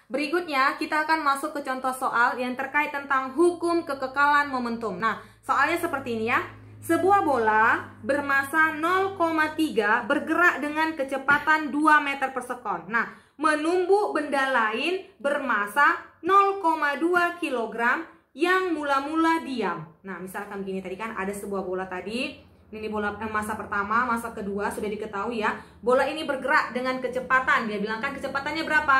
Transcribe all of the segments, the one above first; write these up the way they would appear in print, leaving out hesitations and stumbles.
berikutnya kita akan masuk ke contoh soal yang terkait tentang hukum kekekalan momentum. Nah, soalnya seperti ini ya. Sebuah bola bermasa 0,3 bergerak dengan kecepatan 2 meter per sekon. Nah, menumbuk benda lain bermasa 0,2 kilogram yang mula-mula diam. Nah, misalkan begini tadi kan ada sebuah bola tadi. Ini bola masa pertama, masa kedua sudah diketahui ya. Bola ini bergerak dengan kecepatan. Dia bilang kan kecepatannya berapa?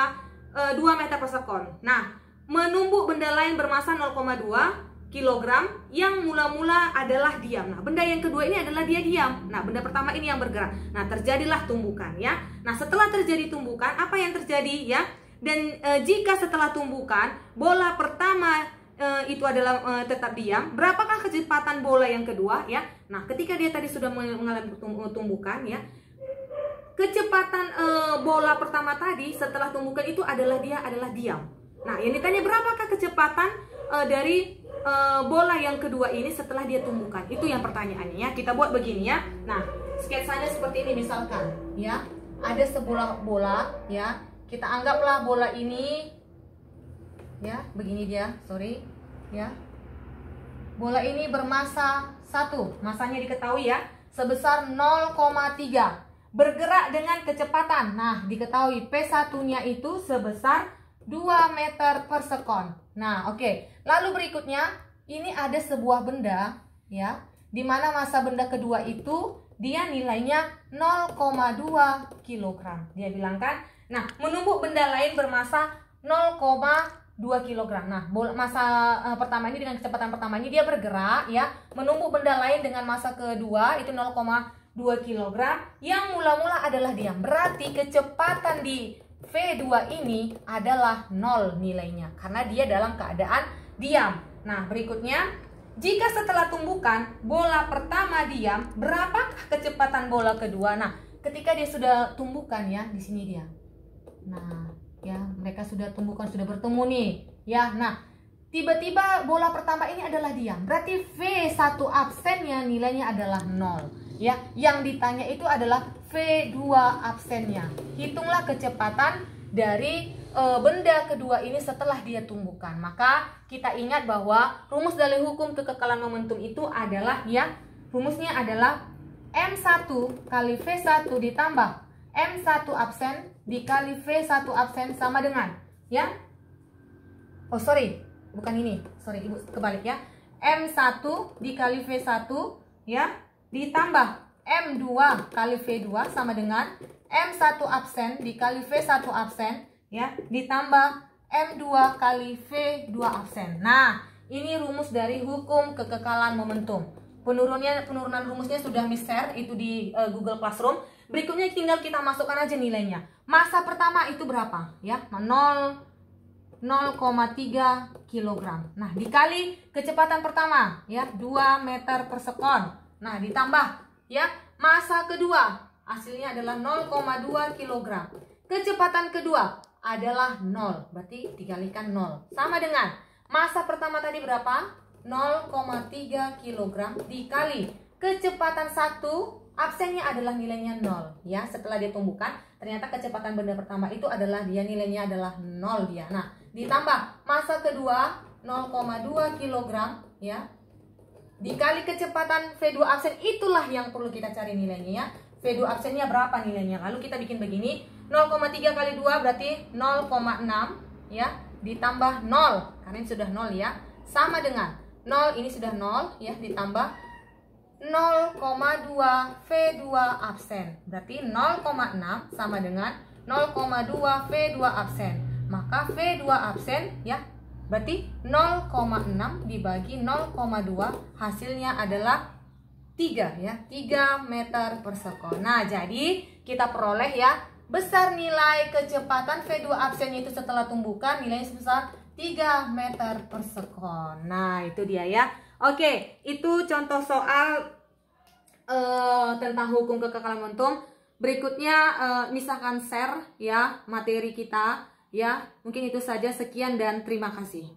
2 meter per sekon. Nah, menumbuk benda lain bermasa 0,2 kilogram yang mula-mula adalah diam. Nah, benda yang kedua ini adalah dia diam. Nah, benda pertama ini yang bergerak. Nah, terjadilah tumbukan ya. Nah, setelah terjadi tumbukan, apa yang terjadi ya? Dan jika setelah tumbukan, bola pertama itu adalah tetap diam, berapakah kecepatan bola yang kedua ya? Nah, ketika dia tadi sudah mengalami tumbukan ya, kecepatan bola pertama tadi setelah tumbukan itu adalah diam. Nah, yang ditanya berapakah kecepatan dari bola yang kedua ini setelah dia tumbukan? Itu yang pertanyaannya ya. Kita buat begini ya. Nah, sketsanya seperti ini misalkan ya. Ada sebuah bola ya. Kita anggaplah bola ini ya, begini dia, sorry ya. Bola ini bermasa 1, masanya diketahui ya, sebesar 0,3. Bergerak dengan kecepatan. Nah, diketahui P1-nya itu sebesar 2 meter per sekon. Nah, oke. Lalu berikutnya, ini ada sebuah benda ya, di mana masa benda kedua itu dia nilainya 0,2 kilogram. Dia bilang kan, nah, menumbuk benda lain bermasa 0,2 kilogram. Nah, masa pertama ini dengan kecepatan pertama ini dia bergerak ya, menumbuk benda lain dengan masa kedua itu 0,2 kilogram yang mula-mula adalah diam. Berarti kecepatan di V2 ini adalah 0 nilainya karena dia dalam keadaan diam. Nah, berikutnya, jika setelah tumbukan bola pertama diam, berapakah kecepatan bola kedua? Nah, ketika dia sudah tumbukan ya, di sini dia. Nah, ya, mereka sudah tumbukan, sudah bertemu nih. Ya, nah, tiba-tiba bola pertama ini adalah diam. Berarti V1 absennya nilainya adalah 0. Ya, yang ditanya itu adalah V2 absennya. Hitunglah kecepatan dari benda kedua ini setelah dia tumbukan. Maka kita ingat bahwa rumus dari hukum kekekalan momentum itu adalah ya, rumusnya adalah M1 kali V1 ditambah M1 absen dikali V1 absen sama dengan ya. Oh, sorry, bukan ini. Sorry, Ibu, kebalik ya. M1 dikali V1 ya, ditambah M2 kali V2 sama dengan M1 absen dikali V1 absen ya, ditambah M2 kali V2 absen. Nah, ini rumus dari hukum kekekalan momentum. Penurunan rumusnya sudah share itu di Google Classroom. Berikutnya tinggal kita masukkan aja nilainya. Masa pertama itu berapa ya? 0,3 kilogram. Nah, dikali kecepatan pertama ya, 2 meter per sekon. Nah, ditambah ya, masa kedua hasilnya adalah 0,2 kilogram. Kecepatan kedua adalah 0, berarti dikalikan 0 sama dengan masa pertama tadi berapa? 0,3 kilogram dikali kecepatan 1, absennya adalah nilainya 0 ya. Setelah dia tumbukan, ternyata kecepatan benda pertama itu adalah dia nilainya adalah 0 dia. Nah, ditambah masa kedua 0,2 kilogram ya, dikali kecepatan V2 absen, itulah yang perlu kita cari nilainya ya. V2 absennya berapa nilainya? Lalu kita bikin begini, 0,3 kali 2 berarti 0,6 ya, ditambah 0 karena ini sudah 0 ya, sama dengan 0 ini sudah 0 ya, ditambah 0,2 V2 absen, berarti 0,6 sama dengan 0,2 V2 absen. Maka V2 absen ya, berarti 0,6 dibagi 0,2 hasilnya adalah 3 ya, 3 meter per sekon. Nah, jadi kita peroleh ya, besar nilai kecepatan V2 absennya itu setelah tumbukan nilainya sebesar 3 meter per sekon. Nah, itu dia ya. Oke, itu contoh soal tentang hukum kekekalan momentum. Berikutnya misalkan share ya materi kita ya. Mungkin itu saja, sekian dan terima kasih.